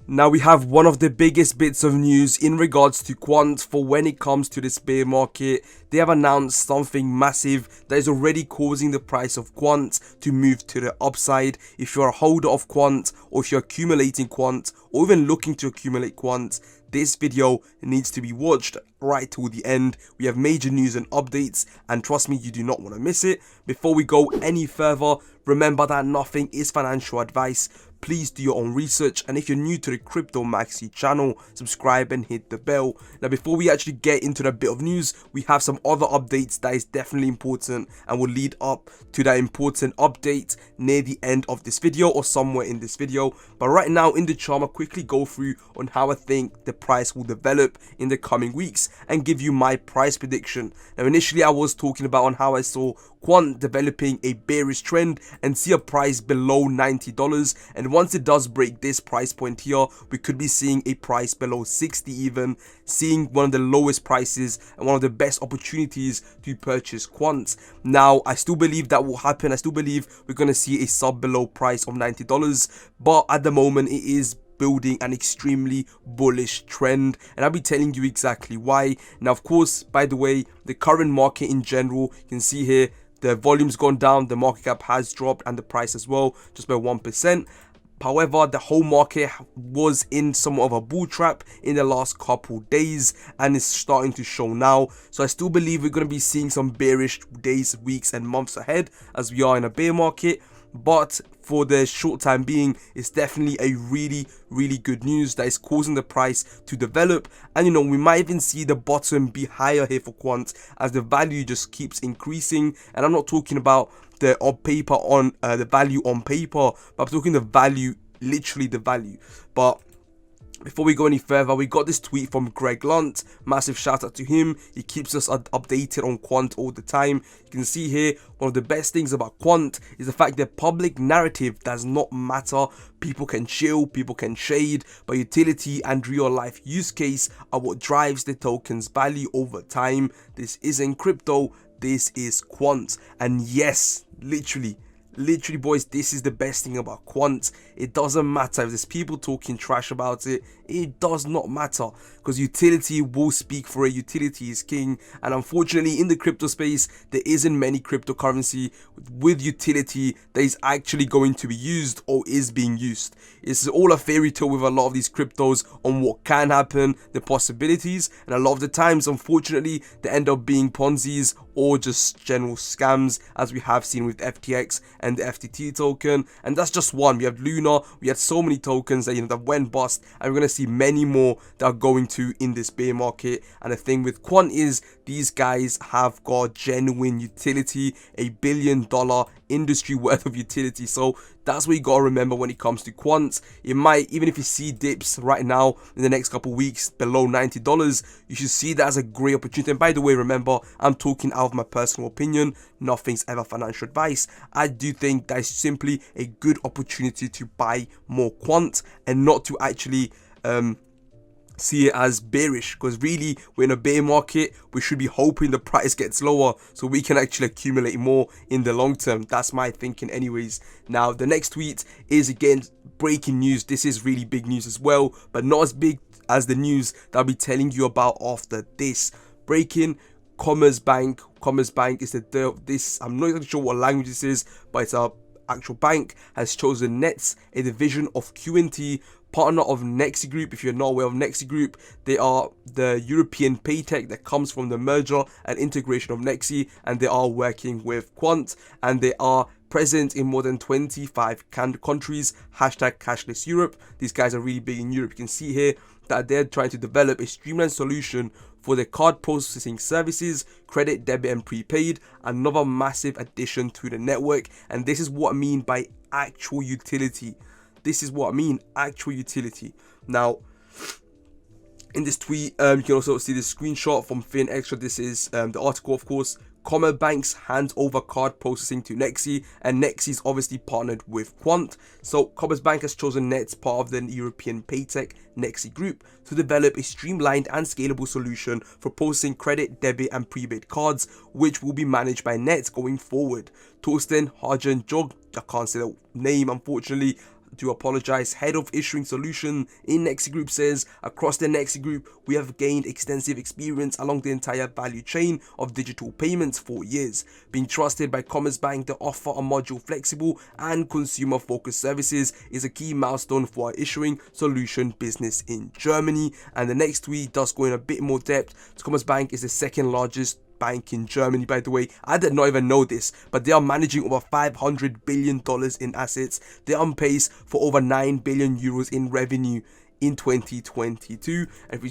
Now we have one of the biggest bits of news in regards to Quant for when it comes to this bear market. They have announced something massive that is already causing the price of Quant to move to the upside. If you're a holder of Quant, or if you're accumulating Quant, or even looking to accumulate Quant, this video needs to be watched right till the end. We have major news and updates, and trust me, you do not want to miss it. Before we go any further, remember that nothing is financial advice. Please do your own research, and if you're new to the Crypto Maxi channel, subscribe and hit the bell. Now before we actually get into the bit of news, we have some other updates that is definitely important and will lead up to that important update near the end of this video or somewhere in this video. But right now in the chart, I'll quickly go through on how I think the price will develop in the coming weeks and give you my price prediction. Now initially I was talking about on how I saw Quant developing a bearish trend and see a price below $90, and once it does break this price point here, we could be seeing a price below 60, even seeing one of the lowest prices and one of the best opportunities to purchase Quant. Now I still believe that will happen. I still believe we're going to see a sub below price of $90, but at the moment it is building an extremely bullish trend, and I'll be telling you exactly why. Now of course, by the way, the current market in general, you can see here the volume's gone down, the market cap has dropped, and the price as well, just by 1%. However, the whole market was in somewhat of a bull trap in the last couple days, and it's starting to show now. So I still believe we're going to be seeing some bearish days, weeks and months ahead as we are in a bear market. But for the short time being, it's definitely a really good news that is causing the price to develop. And you know, we might even see the bottom be higher here for Quant as the value just keeps increasing. And I'm not talking about the paper on the value on paper, but I'm talking the value, literally the value. But before we go any further, we got this tweet from Greg Lunt. Massive shout out to him. He keeps us updated on Quant all the time. You can see here, one of the best things about Quant is the fact that public narrative does not matter. People can chill, people can shade, but utility and real life use case are what drives the token's value over time. This isn't crypto, this is Quant. And yes, literally boys, this is the best thing about Quant. It doesn't matter if there's people talking trash about it. It does not matter, because utility will speak for it. Utility is king, and unfortunately in the crypto space there isn't many cryptocurrency with utility that is actually going to be used or is being used. It's all a fairy tale with a lot of these cryptos on what can happen, the possibilities, and a lot of the times unfortunately they end up being Ponzi's or just general scams, as we have seen with FTX and the FTT token. And that's just one. We have Luna, we had so many tokens that that went bust, and we're going to see many more that are going to in this bear market. And the thing with Quant is these guys have got genuine utility, $1 billion industry worth of utility. So that's what you gotta remember when it comes to Quant. It might, even if you see dips right now in the next couple weeks below $90, you should see that as a great opportunity. And by the way, remember, I'm talking out of my personal opinion. Nothing's ever financial advice. I do think that is simply a good opportunity to buy more Quant and not to actually see it as bearish, because really we're in a bear market. We should be hoping the price gets lower so we can actually accumulate more in the long term. That's my thinking anyways. Now the next tweet is again breaking news. This is really big news as well, but not as big as the news that I'll be telling you about after this. Breaking: Commerce Bank is this, I'm not even sure what language this is, but it's a actual bank, has chosen Nets, a division of Qnt, partner of Nexi Group. If you're not aware of Nexi Group, they are the European paytech that comes from the merger and integration of Nexi, and they are working with Quant, and they are present in more than 25 countries. Hashtag cashless Europe. These guys are really big in Europe. You can see here that they're trying to develop a streamlined solution for the card processing services, credit, debit and prepaid. Another massive addition to the network, and this is what I mean by actual utility. This is what I mean, actual utility. Now, in this tweet, you can also see the screenshot from FinExtra. This is the article, of course. Commerce Banks hands over card processing to Nexi, and Nexi's obviously partnered with Quant. So Commerce Bank has chosen Nets, part of the European paytech Nexi Group, to develop a streamlined and scalable solution for processing credit, debit and prepaid cards, which will be managed by Nets going forward. Torsten Hagen Jog, I can't say the name unfortunately, do apologize. Head of issuing solution in Nexi Group says, across the Nexi Group, we have gained extensive experience along the entire value chain of digital payments for years. Being trusted by Commerzbank to offer a module flexible and consumer focused services is a key milestone for our issuing solution business in Germany. And the next tweet does go in a bit more depth. Commerzbank is the second largest bank in Germany, by the way. I did not even know this, but they are managing over $500 billion in assets. They are on pace for over 9 billion euros in revenue in 2022. And if we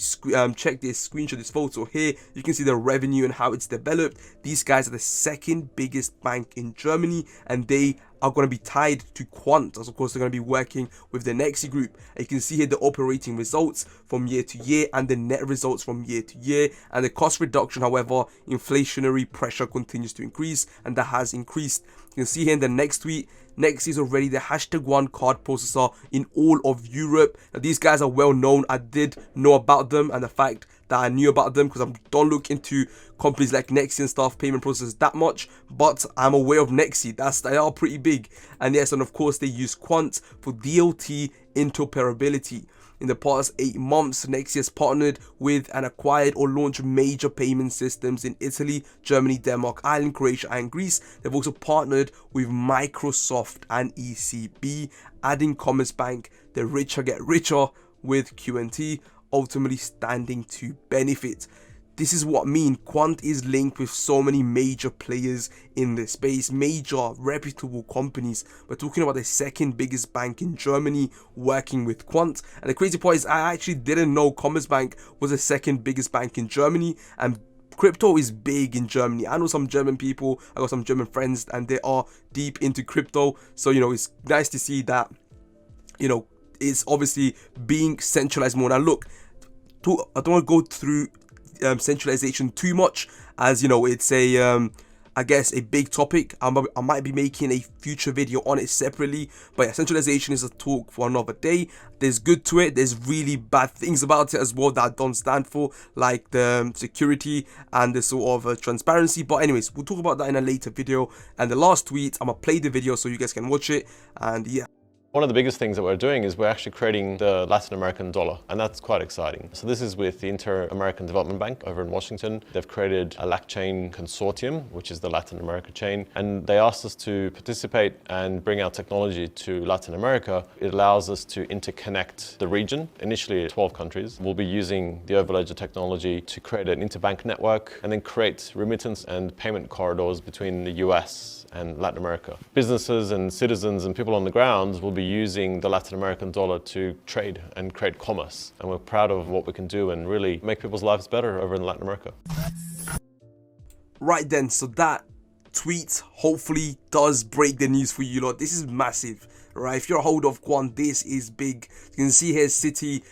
check this screenshot, this photo here, you can see the revenue and how it's developed. These guys are the second biggest bank in Germany, and they are going to be tied to Quant, as of course they're going to be working with the Nexi Group. And you can see here the operating results from year to year and the net results from year to year, and the cost reduction. However, inflationary pressure continues to increase, and that has increased. You can see here in the next tweet, Nexi is already the #1 card processor in all of Europe. Now, these guys are well known. I did know about them, and the fact that I knew about them because I don't look into companies like Nexi and stuff, payment processors, that much, but I'm aware of Nexi. They are pretty big. And yes, and of course they use Quant for DLT interoperability. In the past 8 months, Nexi has partnered with and acquired or launched major payment systems in Italy, Germany, Denmark, Ireland, Croatia, and Greece. They've also partnered with Microsoft and ECB, adding Commerzbank. The richer get richer with Qnt, ultimately standing to benefit. This is what I mean. Quant is linked with so many major players in the space, major reputable companies. We're talking about the second biggest bank in Germany working with Quant. And the crazy part is I actually didn't know Commerzbank was the second biggest bank in Germany, and crypto is big in Germany. I know some German people, I got some German friends, and they are deep into crypto. So, it's nice to see that, it's obviously being centralized more. Now look, I don't want to go through centralization too much, as it's I guess a big topic. I might be making a future video on it separately, but yeah, centralization is a talk for another day. There's good to it, there's really bad things about it as well that I don't stand for, like the security and the sort of transparency. But anyways, we'll talk about that in a later video. And the last tweet, I'm gonna play the video so you guys can watch it. And yeah, one of the biggest things that we're doing is we're actually creating the Latin American dollar, and that's quite exciting. So this is with the Inter-American Development Bank over in Washington. They've created a LAC-chain consortium, which is the Latin America chain, and they asked us to participate and bring our technology to Latin America. It allows us to interconnect the region, initially 12 countries. We'll be using the Overledger technology to create an interbank network and then create remittance and payment corridors between the US and Latin America. Businesses and citizens and people on the ground will be using the Latin American dollar to trade and create commerce. And we're proud of what we can do and really make people's lives better over in Latin America. Right then, so that tweet hopefully does break the news for you lot. This is massive, right? If you're a holder of Quant, this is big. You can see here Citi,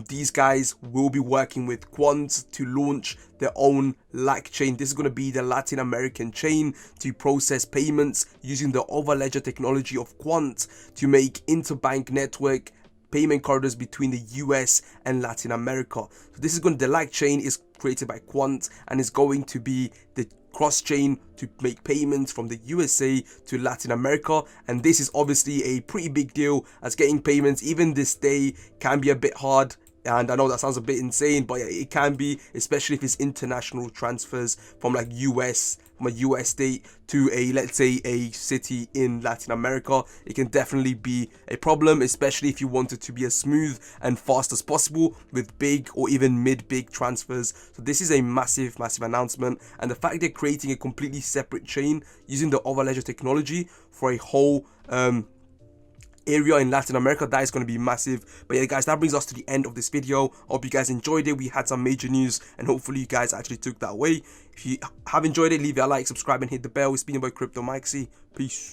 these guys will be working with Quant to launch their own LAC chain. This is going to be the Latin American chain to process payments using the Overledger technology of Quant to make interbank network payment corridors between the US and Latin America. So this is the LAC chain is created by Quant and is going to be the cross chain to make payments from the USA to Latin America. And this is obviously a pretty big deal, as getting payments even this day can be a bit hard. And I know that sounds a bit insane, but yeah, it can be, especially if it's international transfers from like from a US state to let's say a city in Latin America. It can definitely be a problem, especially if you want it to be as smooth and fast as possible with big or even mid-big transfers. So this is a massive announcement, and the fact they're creating a completely separate chain using the Overledger technology for a whole area in Latin America, that is going to be massive. But yeah guys, that brings us to the end of this video. I hope you guys enjoyed it. We had some major news and hopefully you guys actually took that away. If you have enjoyed it, leave it a like, subscribe and hit the bell. It's been your boy Crypto Maxi. Peace.